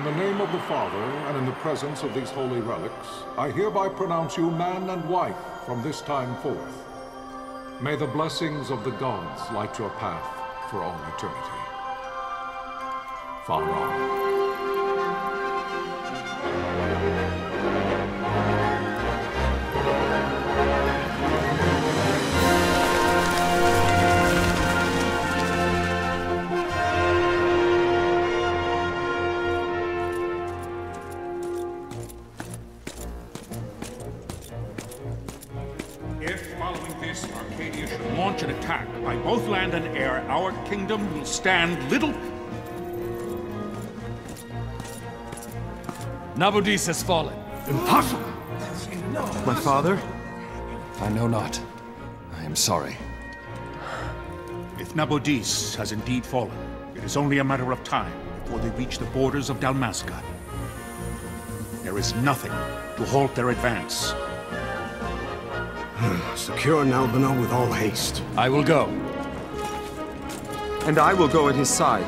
In the name of the Father, and in the presence of these holy relics, I hereby pronounce you man and wife from this time forth. May the blessings of the gods light your path for all eternity. Far on. Launch an attack by both land and air, our kingdom will stand little... Nabudis has fallen. Impossible! My father? I know not. I am sorry. If Nabudis has indeed fallen, it is only a matter of time before they reach the borders of Dalmasca. There is nothing to halt their advance. Secure Nalbina with all haste. I will go. And I will go at his side.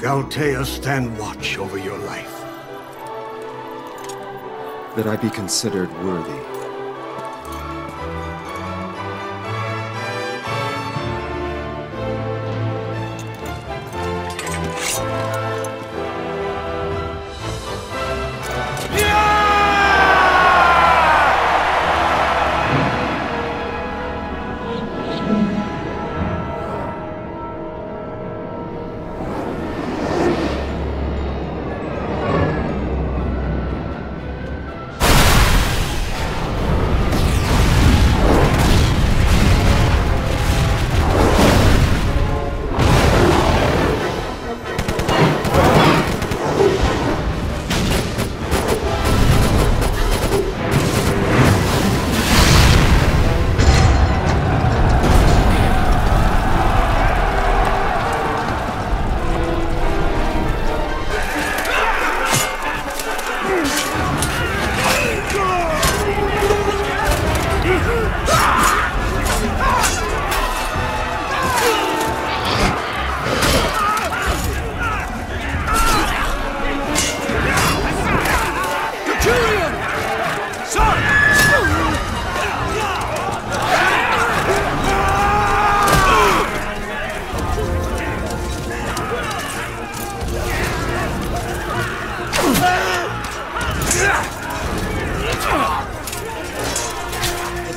Galtea, stand watch over your life. That I be considered worthy.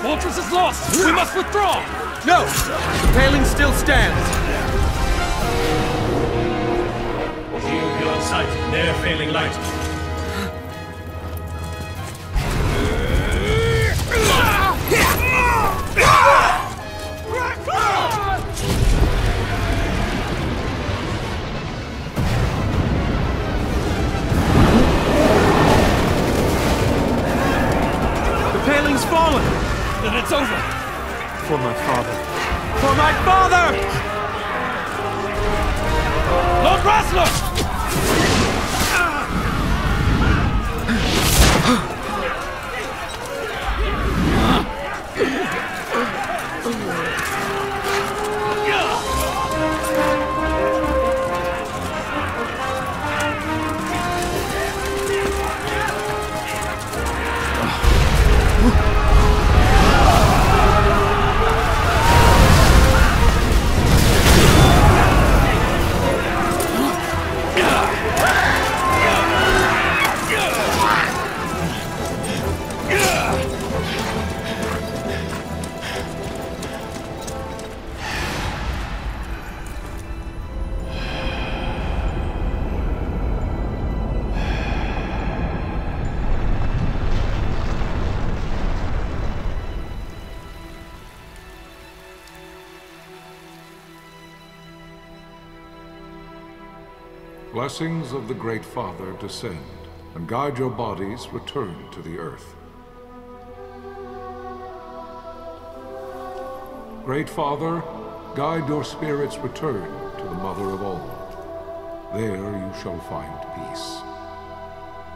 Fortress is lost! We must withdraw! No! The paling still stands! Shield you on sight, ne'er failing light. The paling's fallen! Then it's over! For my father. For my father! Lord Rasler! Blessings of the Great Father descend, and guide your bodies return to the earth. Great Father, guide your spirits return to the Mother of all. There you shall find peace.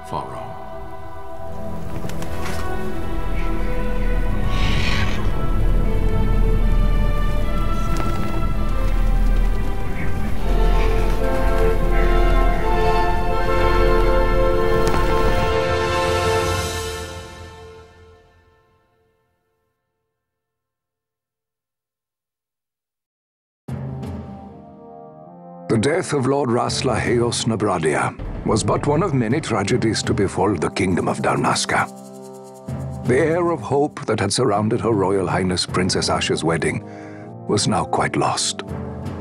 Pharaoh. The death of Lord Rasla Heos Nabradia was but one of many tragedies to befall the kingdom of Dalmasca. The air of hope that had surrounded Her Royal Highness Princess Asha's wedding was now quite lost.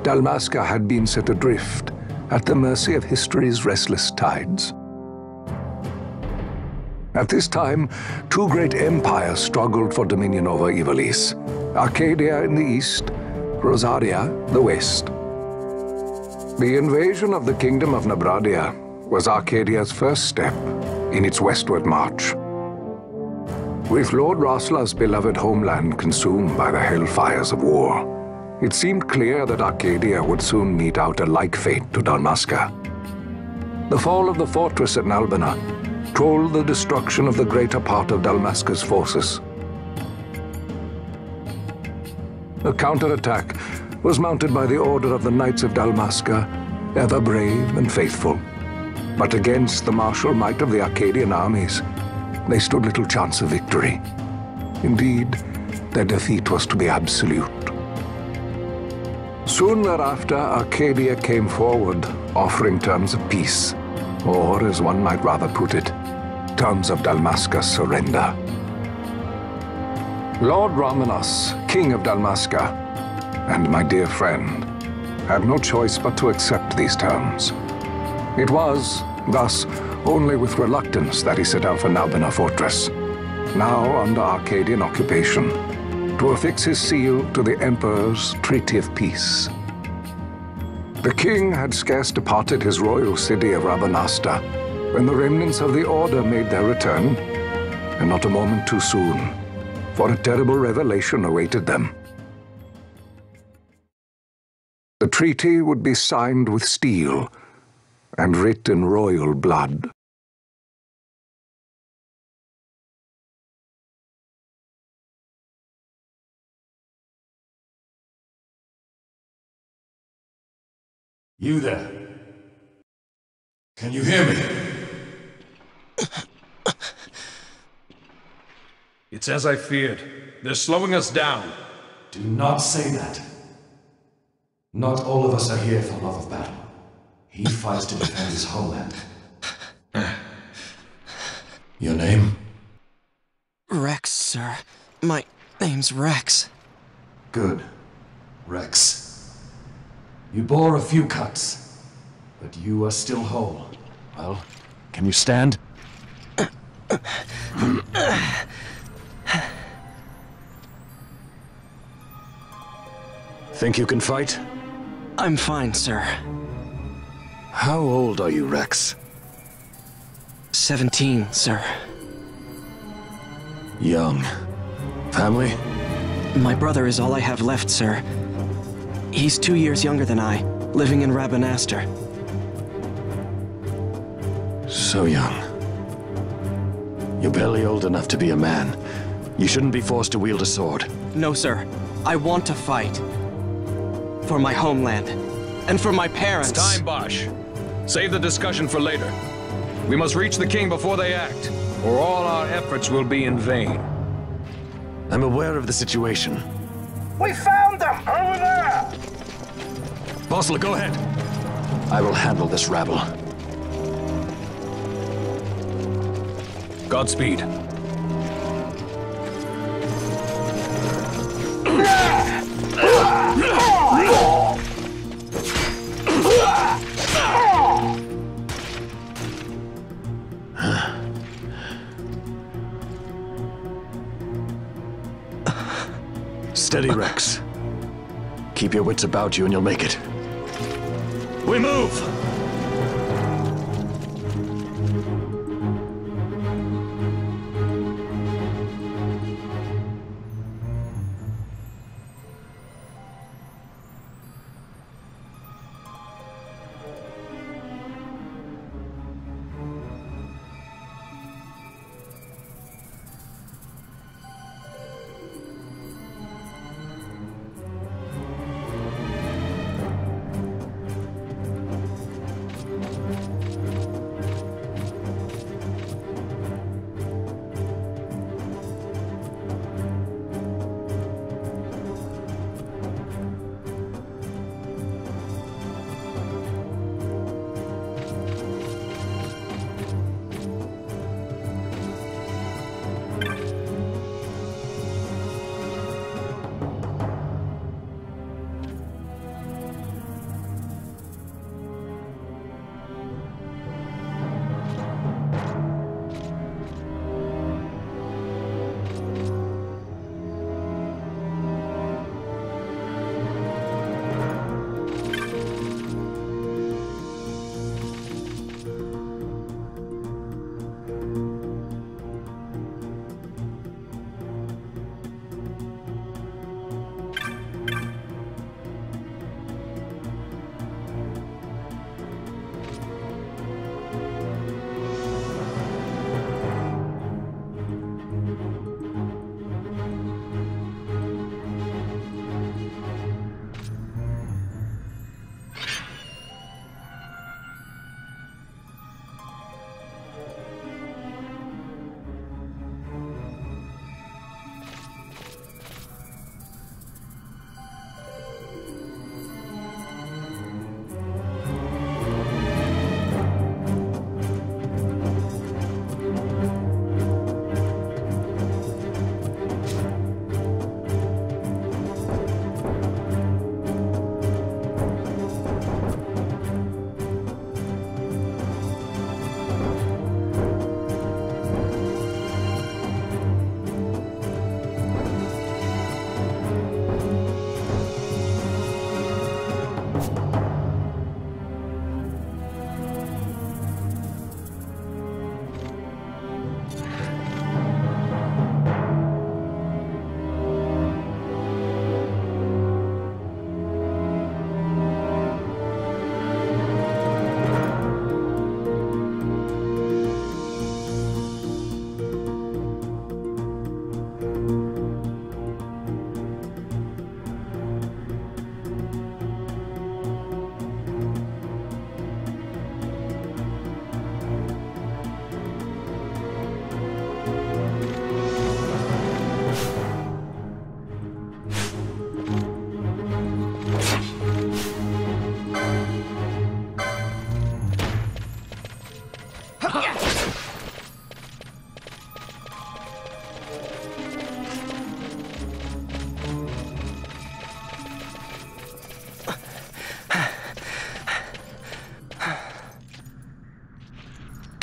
Dalmasca had been set adrift at the mercy of history's restless tides. At this time, two great empires struggled for dominion over Ivalice: Arcadia in the east, Rosaria the west. The invasion of the Kingdom of Nabradia was Arcadia's first step in its westward march. With Lord Rasla's beloved homeland consumed by the hellfires of war, it seemed clear that Arcadia would soon mete out a like fate to Dalmasca. The fall of the fortress at Nalbina told the destruction of the greater part of Dalmasca's forces. A counterattack was mounted by the order of the Knights of Dalmasca, ever brave and faithful. But against the martial might of the Arcadian armies, they stood little chance of victory. Indeed, their defeat was to be absolute. Soon thereafter, Arcadia came forward, offering terms of peace, or, as one might rather put it, terms of Dalmasca's surrender. Lord Ramenas, King of Dalmasca, and my dear friend, had no choice but to accept these terms. It was, thus, only with reluctance that he set out for Nalbina Fortress, now under Arcadian occupation, to affix his seal to the Emperor's Treaty of Peace. The king had scarce departed his royal city of Rabanasta when the remnants of the Order made their return, and not a moment too soon, for a terrible revelation awaited them. The treaty would be signed with steel and writ in royal blood. You there? Can you hear me? It's as I feared. They're slowing us down. Do not say that. Not all of us are here for love of battle. He fights to defend his homeland. Your name? Rex, sir. My name's Rex. Good. Rex. You bore a few cuts, but you are still whole. Well, can you stand? Think you can fight? I'm fine, sir. How old are you, Rex? 17, sir. Young. Family? My brother is all I have left, sir. He's 2 years younger than I, living in Rabanastre. So young. You're barely old enough to be a man. You shouldn't be forced to wield a sword. No, sir. I want to fight. For my homeland. And for my parents. It's time, Bosch. Save the discussion for later. We must reach the king before they act, or all our efforts will be in vain. I'm aware of the situation. We found them! Over there! Bossler, go ahead. I will handle this rabble. Godspeed. Steady, Rex. Keep your wits about you and you'll make it. We move!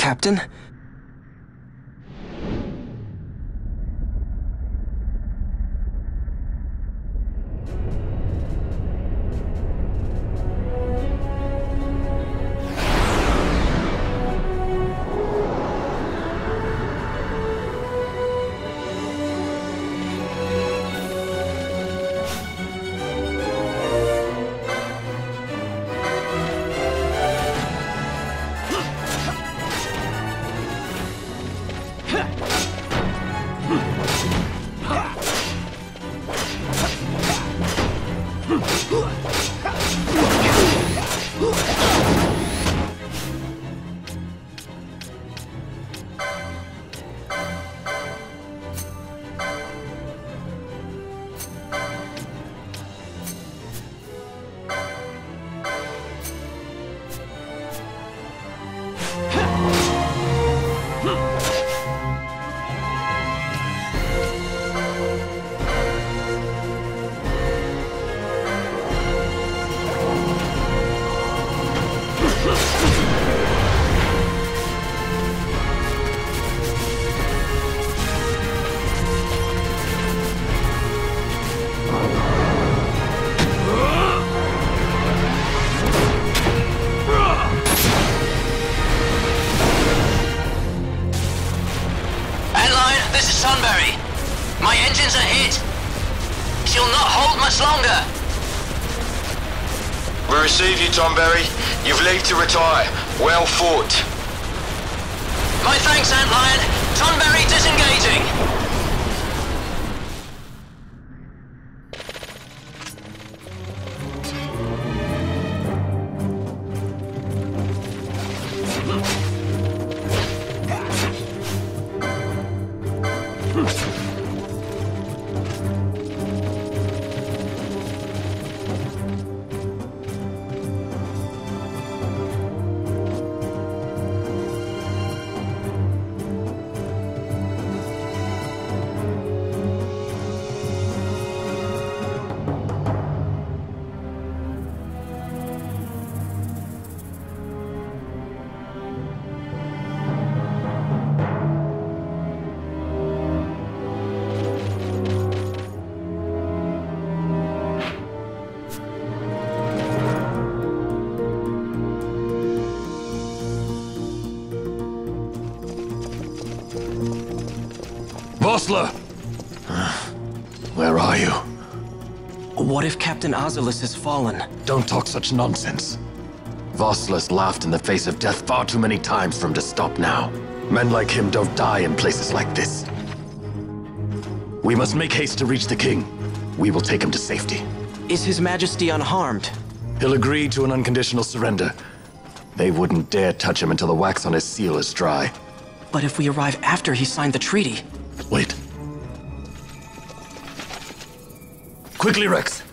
Captain? My engines are hit. She'll not hold much longer. We receive you, Tonberry. You've leave to retire. Well fought. My thanks, Antlion. Tonberry disengaging. Vossler! Where are you? What if Captain Azulis has fallen? Don't talk such nonsense. Vossler's laughed in the face of death far too many times for him to stop now. Men like him don't die in places like this. We must make haste to reach the king. We will take him to safety. Is His Majesty unharmed? He'll agree to an unconditional surrender. They wouldn't dare touch him until the wax on his seal is dry. But if we arrive after he signed the treaty... Wait. Quickly, Rex!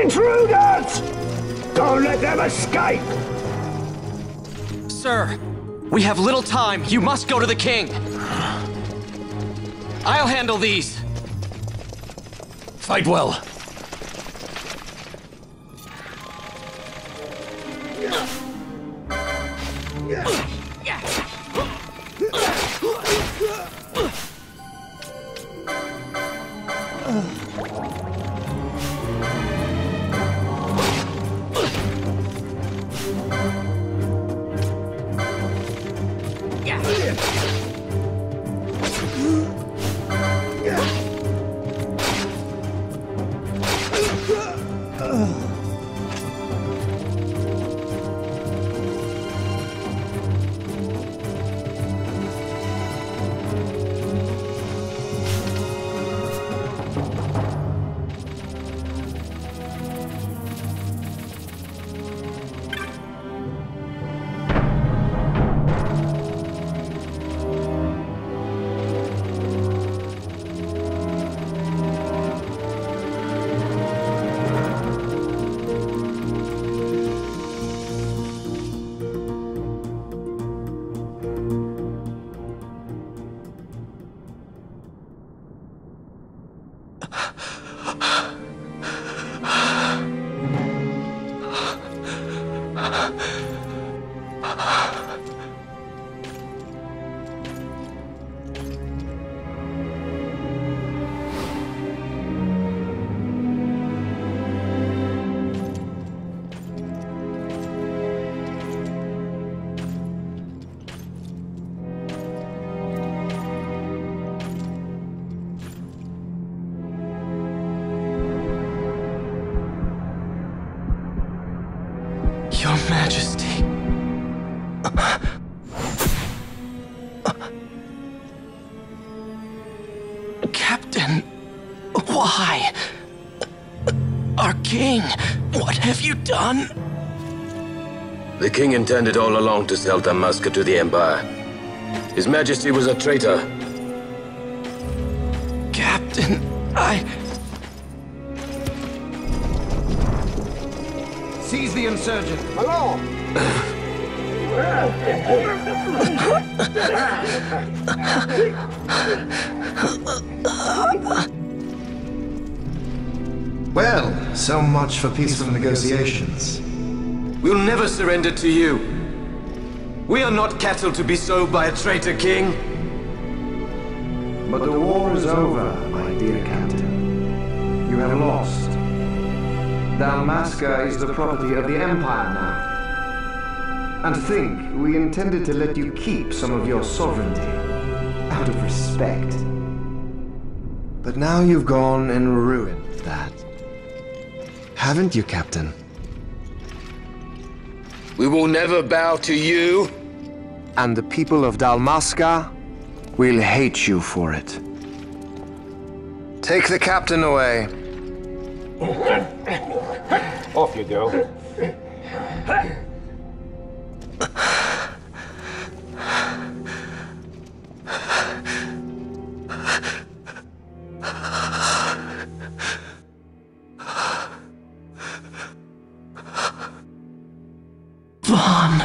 Intruders! Don't let them escape! Sir, we have little time. You must go to the king. I'll handle these. Fight well. Your Majesty. Captain, why? Our king, what have you done? The king intended all along to sell Dalmasca to the Empire. His Majesty was a traitor. Captain, Seize the insurgent. Along! Well, so much for peaceful negotiations. We'll never surrender to you. We are not cattle to be sold by a traitor king. But the war is over, my dear Captain. You have lost. Dalmasca is the property of the Empire now. And think, we intended to let you keep some of your sovereignty, out of respect. But now you've gone and ruined that. Haven't you, Captain? We will never bow to you. And the people of Dalmasca will hate you for it. Take the captain away. Off you go. Vaughn.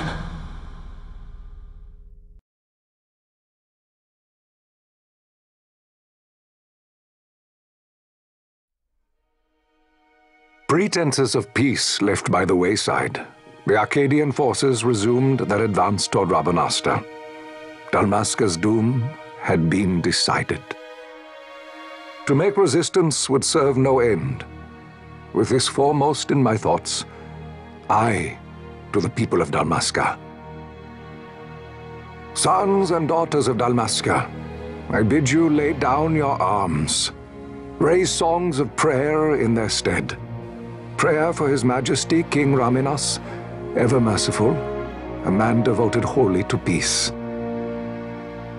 Pretenses of peace left by the wayside, the Arcadian forces resumed their advance toward Rabanasta. Dalmasca's doom had been decided. To make resistance would serve no end. With this foremost in my thoughts, I to the people of Dalmasca. Sons and daughters of Dalmasca, I bid you lay down your arms. Raise songs of prayer in their stead. Prayer for His Majesty King Raminas, ever merciful, a man devoted wholly to peace.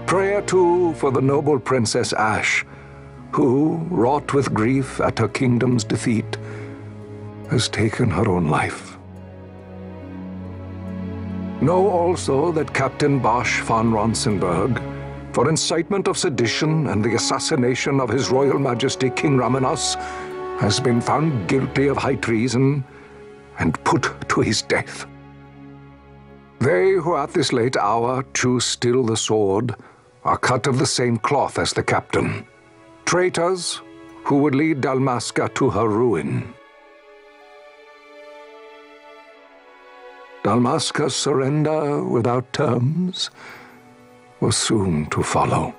Prayer, too, for the noble Princess Ash, who, wrought with grief at her kingdom's defeat, has taken her own life. Know also that Captain Bosch von Ronsenberg, for incitement of sedition and the assassination of His Royal Majesty King Raminas, has been found guilty of high treason and put to his death. They who at this late hour choose still the sword are cut of the same cloth as the captain. Traitors who would lead Dalmasca to her ruin. Dalmasca's surrender without terms was soon to follow.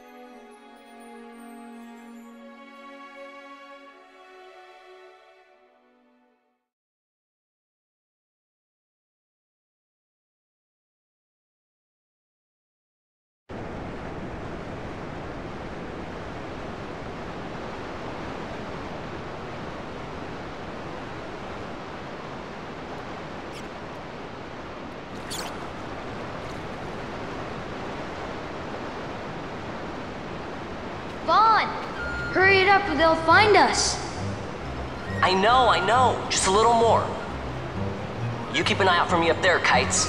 Hurry it up or they'll find us. I know. Just a little more. You keep an eye out for me up there, Kites.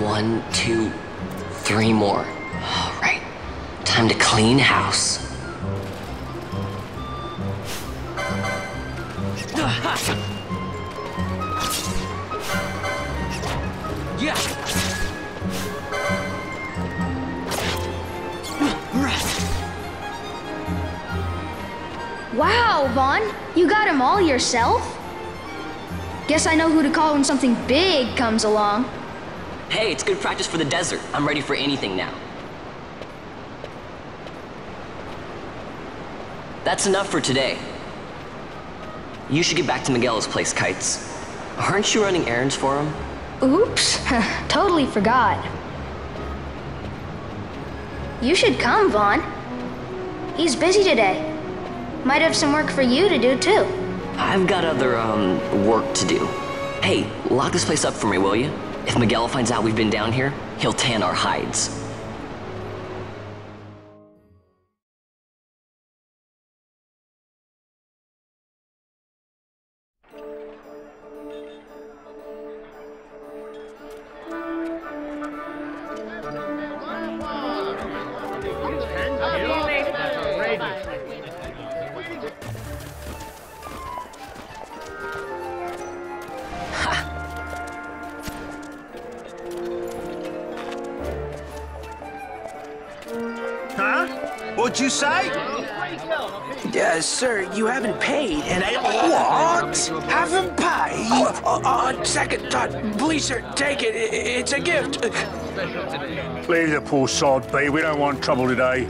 1, 2, 3 more. All right. Time to clean house. Yeah. Wow, Vaughn, you got him all yourself? Guess I know who to call when something big comes along. Hey, it's good practice for the desert. I'm ready for anything now. That's enough for today. You should get back to Miguel's place, Kites. Aren't you running errands for him? Oops, totally forgot. You should come, Vaughn. He's busy today. Might have some work for you to do, too. I've got other, work to do. Hey, lock this place up for me, will you? If Miguel finds out we've been down here, he'll tan our hides. What'd you say? Sir, you haven't paid, and I... What? Haven't paid? On second thought, please, sir, take it. It's a gift. Leave the poor sod be. We don't want trouble today.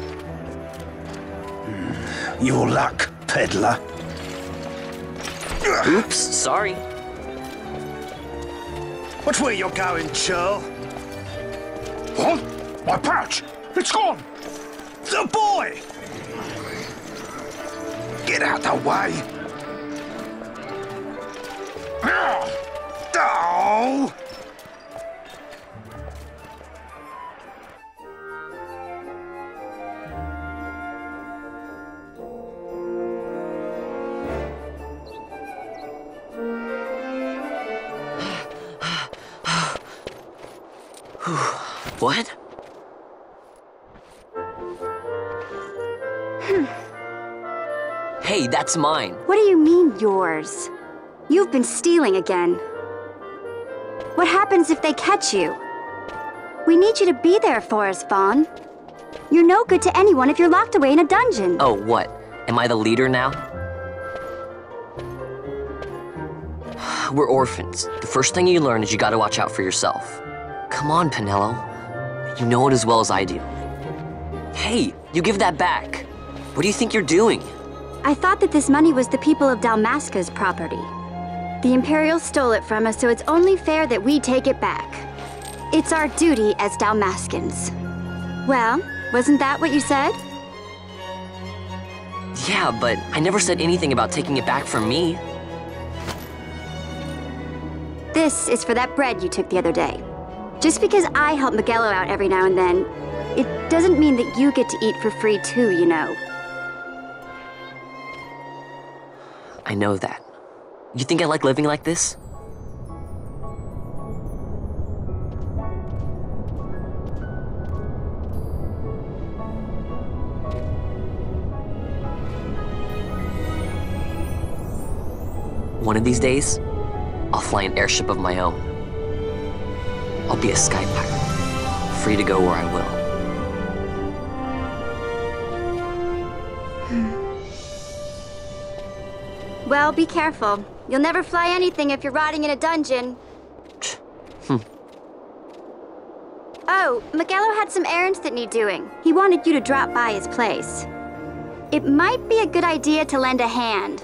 Your luck, peddler. Oops, sorry. Watch where you're going, churl. What? My pouch! It's gone! The boy! Get out the way! Oh! What? Hey, that's mine. What do you mean, yours? You've been stealing again. What happens if they catch you? We need you to be there for us, Vaughn. You're no good to anyone if you're locked away in a dungeon. Oh, what? Am I the leader now? We're orphans. The first thing you learn is you gotta watch out for yourself. Come on, Pinello. You know it as well as I do. Hey, you give that back. What do you think you're doing? I thought that this money was the people of Dalmasca's property. The Imperials stole it from us, so it's only fair that we take it back. It's our duty as Dalmascans. Well, wasn't that what you said? Yeah, but I never said anything about taking it back from me. This is for that bread you took the other day. Just because I help Miguel out every now and then, it doesn't mean that you get to eat for free too, you know. I know that. You think I like living like this? One of these days, I'll fly an airship of my own. I'll be a sky pirate, free to go where I will. Well, be careful. You'll never fly anything if you're rotting in a dungeon. Oh, Miguelo had some errands that need doing. He wanted you to drop by his place. It might be a good idea to lend a hand.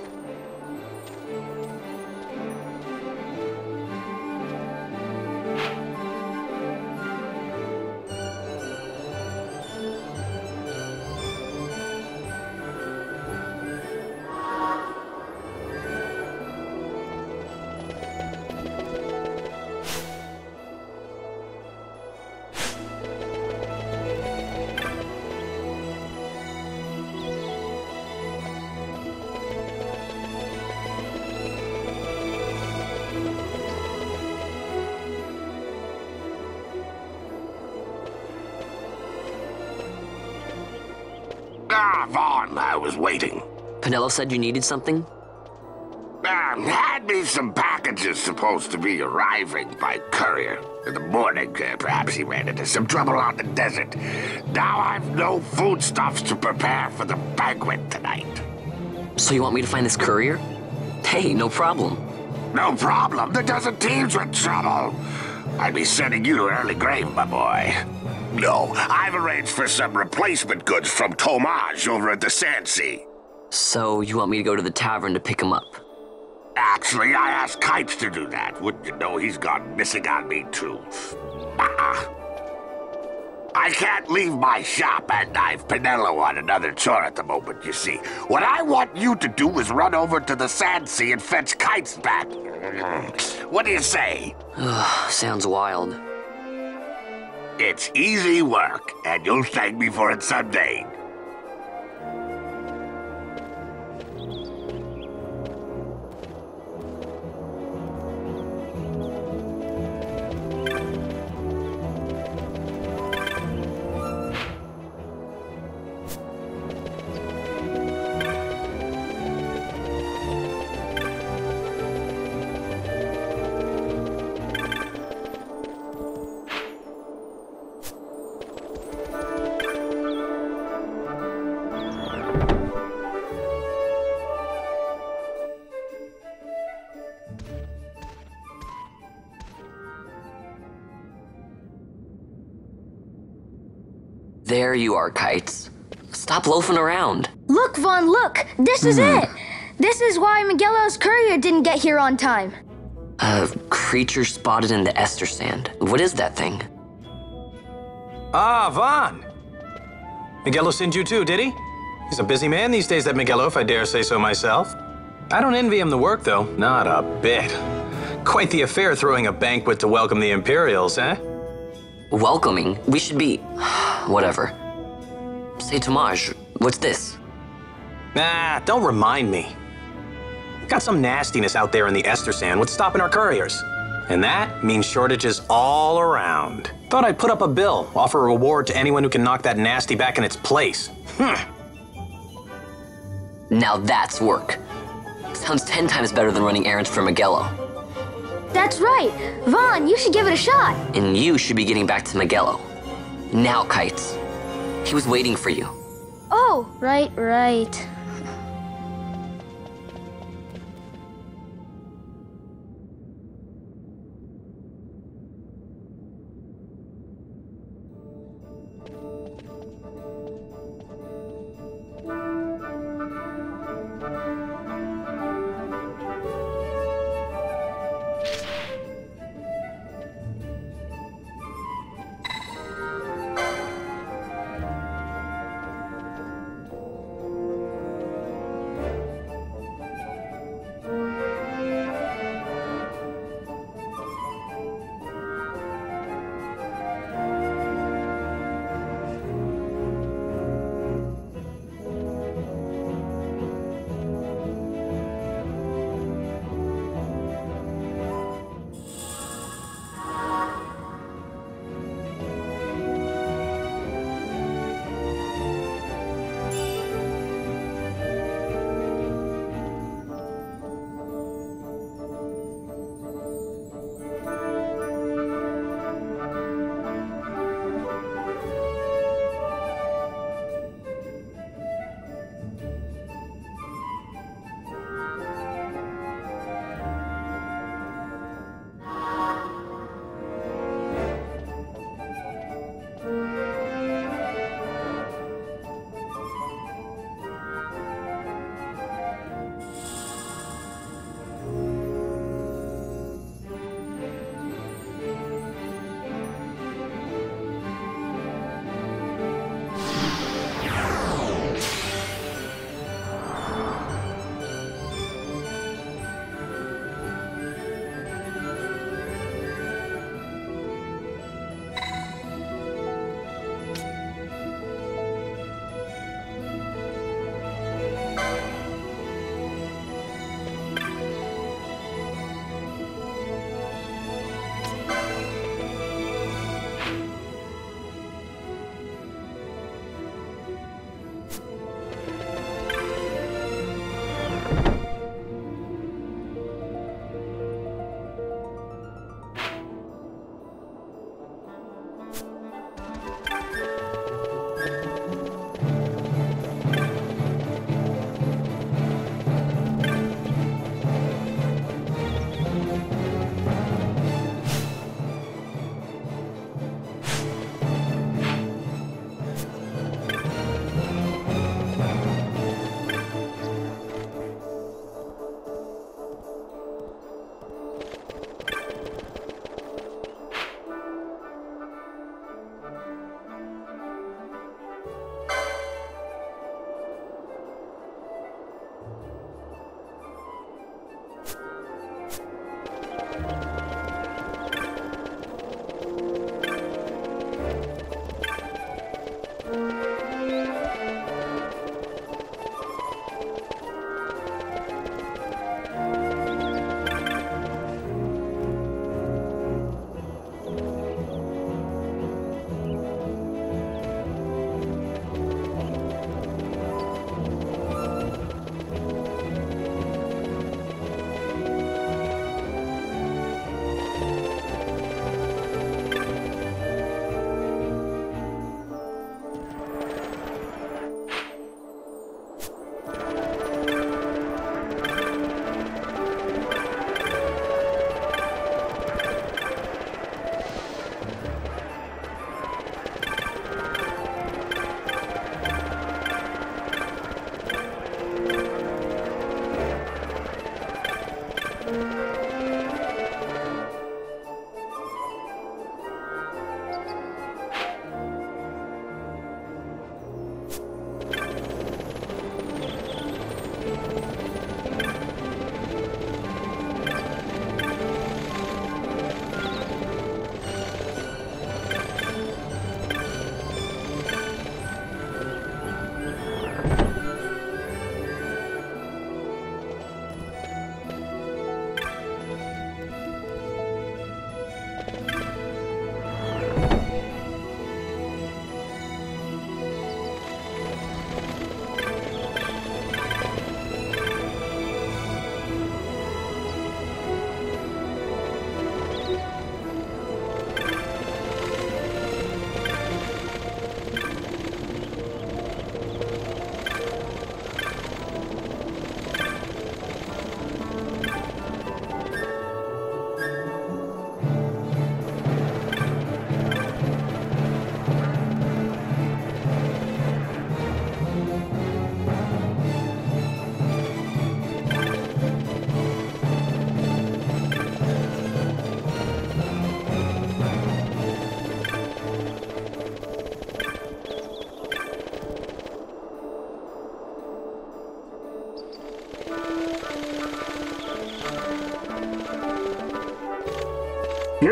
Vaughn, I was waiting. Penelo said you needed something? Had me some packages supposed to be arriving by courier. In the morning, perhaps he ran into some trouble on the desert. Now I've no foodstuffs to prepare for the banquet tonight. So you want me to find this courier? Hey, no problem. No problem. The desert teems with trouble. I'd be sending you to an early grave, my boy. No, I've arranged for some replacement goods from Tomaj over at the Sandsea. So you want me to go to the tavern to pick him up? Actually, I asked Kites to do that. Wouldn't you know he's gone missing on me, too. I can't leave my shop, and I've Penelo on another chore at the moment, you see. What I want you to do is run over to the Sandsea and fetch Kites back. What do you say? Sounds wild. It's easy work, and you'll thank me for it someday. There you are, Kites. Stop loafing around. Look, Vaughn, look! This is it! This is why Miguelo's courier didn't get here on time. A creature spotted in the Ester Sand. What is that thing? Ah, Vaughn! Miguelo sent you too, did he? He's a busy man these days, that Miguelo, if I dare say so myself. I don't envy him the work, though. Not a bit. Quite the affair throwing a banquet to welcome the Imperials, eh? Welcoming? We should be... whatever. Say, Tomaj, what's this? Nah, don't remind me. Got some nastiness out there in the Ester Sand. What's stopping our couriers? And that means shortages all around. Thought I'd put up a bill, offer a reward to anyone who can knock that nasty back in its place. Now that's work. Sounds 10 times better than running errands for Miguelo. That's right! Vaughn, you should give it a shot! And you should be getting back to Miguelo. Now, Kites. He was waiting for you. Oh, right.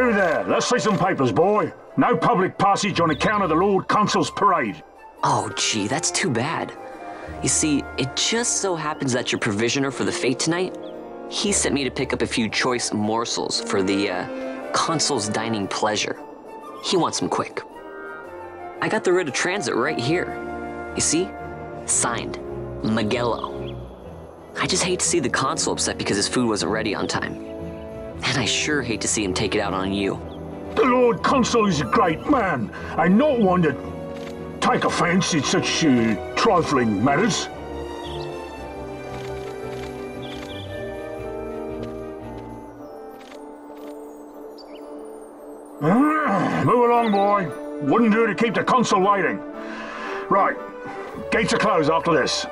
through there. Let's see some papers, boy. No public passage on account of the Lord Consul's parade. Oh, gee, that's too bad. You see, it just so happens that your provisioner for the fete tonight, he sent me to pick up a few choice morsels for the, Consul's dining pleasure. He wants them quick. I got the writ of transit right here. You see? Signed, Magello. I just hate to see the Consul upset because his food wasn't ready on time. And I sure hate to see him take it out on you. The Lord Consul is a great man, and not one to take offence in such trifling matters. Move along, boy. Wouldn't do to keep the Consul waiting. Right, gates are closed after this.